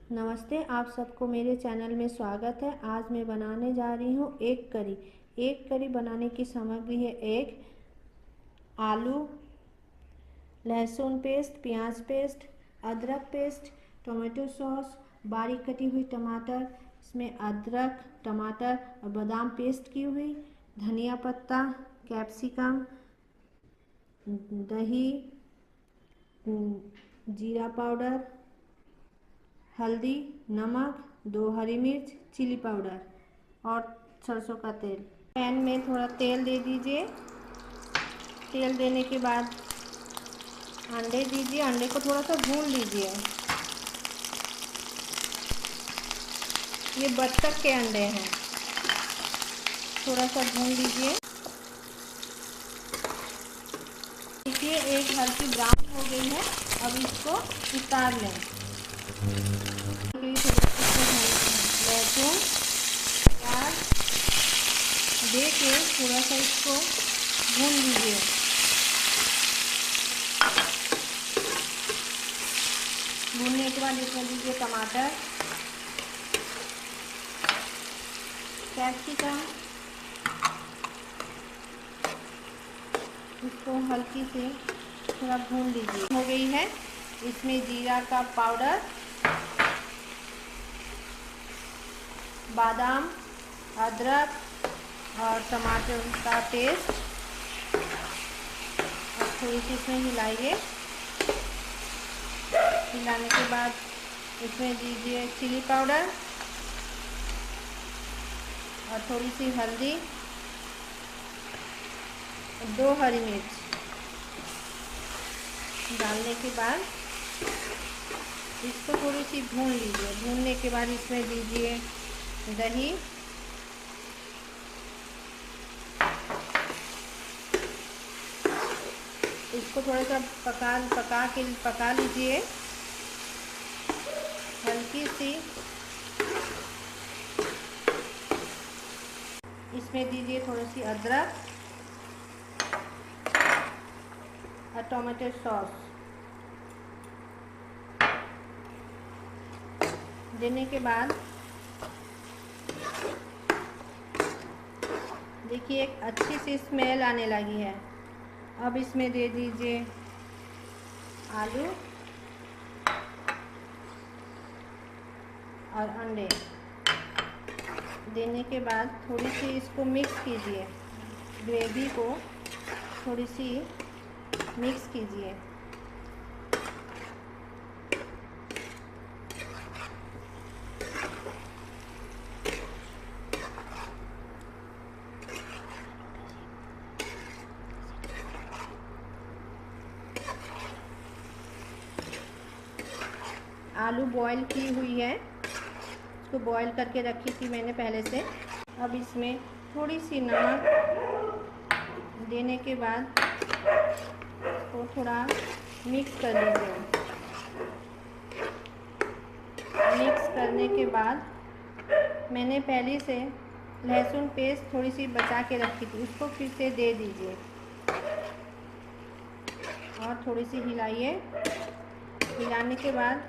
नमस्ते, आप सबको मेरे चैनल में स्वागत है। आज मैं बनाने जा रही हूँ एग करी। एग करी बनाने की सामग्री है एग, आलू, लहसुन पेस्ट, प्याज पेस्ट, अदरक पेस्ट, टोमेटो सॉस, बारीक कटी हुई टमाटर, इसमें अदरक, टमाटर और बादाम पेस्ट की हुई, धनिया पत्ता, कैप्सिकम, दही, जीरा पाउडर, हल्दी, नमक, 2 हरी मिर्च, चिली पाउडर और सरसों का तेल। पैन में थोड़ा तेल दे दीजिए। तेल देने के बाद अंडे दीजिए। अंडे को थोड़ा सा भून लीजिए। ये बत्तख के अंडे हैं, थोड़ा सा भून लीजिए। देखिए एक हल्की ब्राउन हो गई है। अब इसको उतार लें। लहसुन, प्याज दे के थोड़ा सा इसको भून लीजिए। भूनने के बाद इसमें दीजिए टमाटर, कैप्सिकम, इसको हल्की से थोड़ा भून लीजिए। हो गई है। इसमें जीरा का पाउडर, बादाम, अदरक और टमाटर का पेस्ट और थोड़ी सी इसमें हिलाइए। हिलाने के बाद इसमें दीजिए चिली पाउडर और थोड़ी सी हल्दी, 2 हरी मिर्च डालने के बाद इसको थोड़ी सी भून लीजिए। भूनने के बाद इसमें दीजिए दही, इसको थोड़ा सा पका लीजिए। हल्की सी इसमें दीजिए थोड़ी सी अदरक और टोमेटो सॉस देने के बाद देखिए एक अच्छी सी स्मेल आने लगी है। अब इसमें दे दीजिए आलू और अंडे। देने के बाद थोड़ी सी इसको मिक्स कीजिए। ग्रेवी को थोड़ी सी मिक्स कीजिए। आलू बॉईल की हुई है, इसको बॉईल करके रखी थी मैंने पहले से। अब इसमें थोड़ी सी नमक देने के बाद इसको थोड़ा मिक्स कर लीजिए। मिक्स करने के बाद मैंने पहले से लहसुन पेस्ट थोड़ी सी बचा के रखी थी, उसको फिर से दे दीजिए और थोड़ी सी हिलाइए। हिलाने के बाद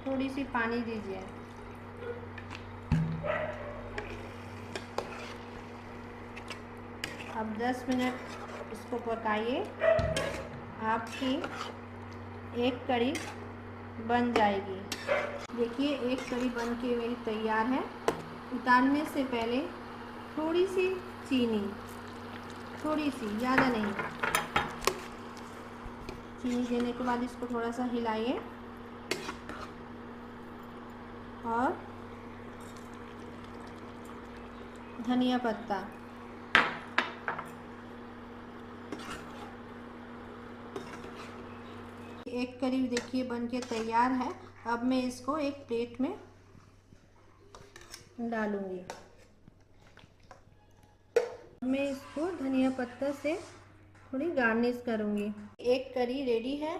थोड़ी सी पानी दीजिए। अब 10 मिनट इसको पकाइए। आपकी एक करी बन जाएगी। देखिए एक करी बन के मेरी तैयार है। उतारने से पहले थोड़ी सी चीनी, थोड़ी सी, ज़्यादा नहीं। चीनी देने के बाद इसको थोड़ा सा हिलाइए और धनिया पत्ता, एक करी देखिए बनके तैयार है। अब मैं इसको एक प्लेट में डालूंगी। मैं इसको धनिया पत्ता से थोड़ी गार्निश करूंगी। एक करी रेडी है।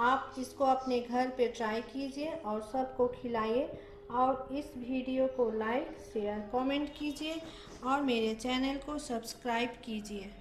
आप इसको अपने घर पे ट्राई कीजिए और सबको खिलाइए। और इस वीडियो को लाइक, शेयर, कमेंट कीजिए और मेरे चैनल को सब्सक्राइब कीजिए।